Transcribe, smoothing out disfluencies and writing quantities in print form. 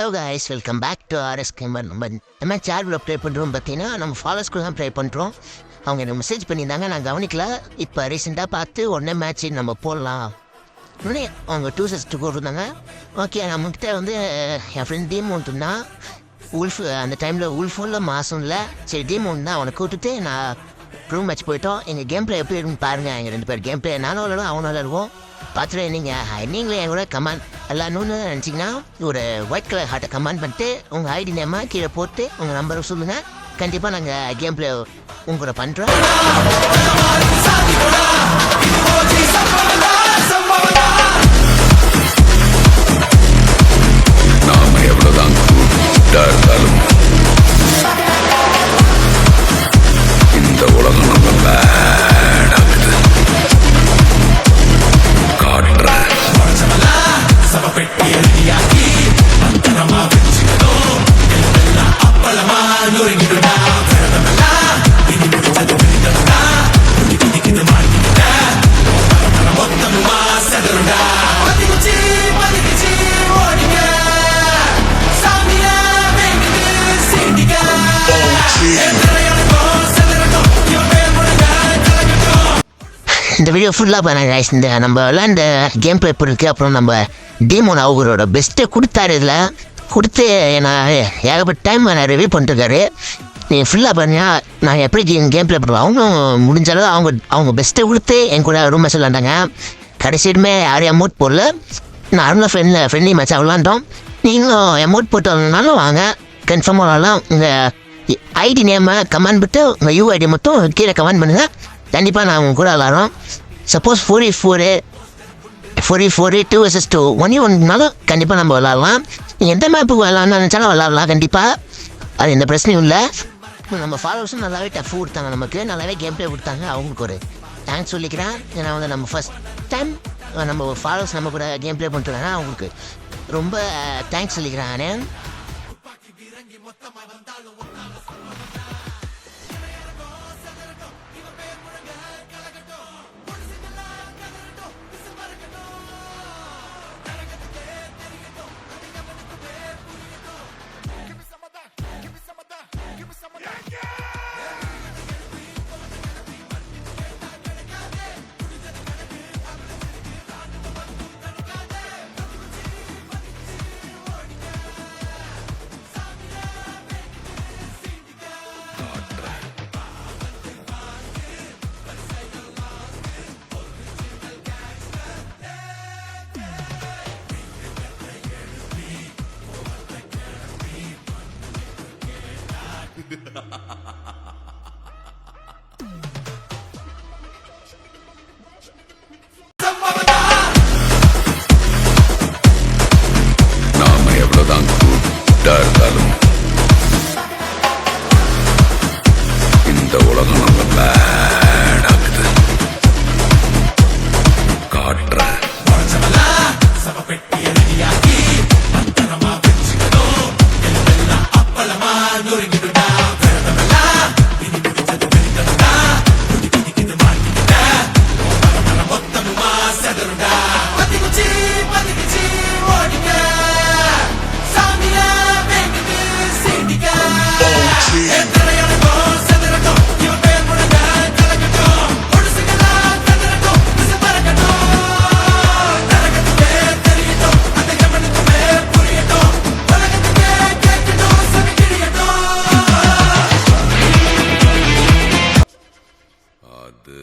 Hello guys, welcome back to RS gamer. நம்ம சேனலில் play பண்ணுறோம். பார்த்தீங்கன்னா நம்ம ஃபாலோஸ்க்கு தான் ப்ளே பண்ணுறோம். அவங்க எனக்கு மெசேஜ் பண்ணியிருந்தாங்க, நான் கவனிக்கல. இப்போ ரீசெண்டாக பார்த்து உடனே மேட்ச் நம்ம போடலாம் உடனே அவங்க 2-6 போட்டிருந்தாங்க. ஓகே, நம்மக்கிட்ட வந்து என் ஃப்ரெண்ட் டீம் ஒன்றுனா உல்ஃப். அந்த டைமில் உல்ஃபும் மாதம் இல்லை. சரி, டீம் ஒன்று தான் அவனை கூப்பிட்டுட்டு நான் ரூம் மேட்ச் போயிட்டோம். எங்கள் கேம் பிளே எப்படி இருக்குன்னு பாருங்கள். எங்கள் 2 பேர் கேம் பிளே நானும் விளாடுவோம், அவனும் விளாடுவோம். பார்த்துட்டு நீங்களே என் கூட கமெண்ட் எல்லாம்னு நினச்சிங்கன்னா ஒரு ஒயிட் கலர் ஹார்ட்டை கமெண்ட் பண்ணிட்டு உங்கள் ஐடி நேமாக கீழே போட்டு உங்கள் நம்பரை சொல்லுங்கள். கண்டிப்பாக நாங்கள் கேம் பிளே உங்களோட பண்ணுறோம். நாம எவ்வளோதான் இருந்தாலும் இந்த உலகம் நம்ம பேடாகுது. காட்டுற இந்த வீடியோ ஃபுல்லாக பண்ண இந்த நம்ம விளாண்ட கேம் பிளே இருக்குது. அப்புறம் நம்ம டீமோன் அவரோட பெஸ்ட்டை கொடுத்தாரு. இதில் கொடுத்து நான் ஏகப்பட்ட டைம் நான் ரிவ்யூ பண்ணிட்டுருக்காரு. நீ ஃபுல்லாக பண்ணியா நான் எப்படி கேம் பிளே பண்ணுவேன். அவங்களும் முடிஞ்சளவு அவங்க பெஸ்ட்டை கொடுத்து என் கூட ரூம் மேட்ச் விளாண்டாங்க. கடைசியுமே யாரும் அமௌண்ட் போடல. நார்மலாக ஃப்ரெண்ட்லி மேட்ச் விளாண்டோம். நீங்களும் அமௌண்ட் போட்டு வரலனாலும் வாங்க, கன்ஃபார்மாக விளாடலாம். உங்கள் ஐடி நேமை கமெண்ட் விட்டு உங்கள் யூஐடி மட்டும் கீழே கமெண்ட் பண்ணுங்கள். கண்டிப்பாக நான் உங்க கூட விளாட்றோம். சப்போஸ் 4v4 2vs2 1v1னாலும் கண்டிப்பாக நம்ம விளாட்லாம். நீங்கள் எந்த மேப்புக்கு விளாட்லாம் நினச்சாலும் விளாட்லாம். கண்டிப்பாக அது எந்த பிரச்சனையும் இல்லை. நம்ம ஃபாலோவர்ஸும் நல்லாவே டஃப் கொடுத்தாங்க, நமக்கு நல்லாவே கேம் பிளே கொடுத்தாங்க. அவங்களுக்கு ஒரு தேங்க்ஸ் சொல்லிக்கிறேன். ஏன்னா வந்து நம்ம ஃபஸ்ட் டைம் நம்ம ஃபாலோவர்ஸ் நம்ம கூட கேம் பிளே பண்ணிட்டுருக்காங்க. அவங்களுக்கு ரொம்ப தேங்க்ஸ் சொல்லிக்கிறேன் நான். நாம எவ்வளவுதான் கூட்டா இருந்தாலும் இந்த உலகம் நம்ம பேடாகுது. காட்டுற அது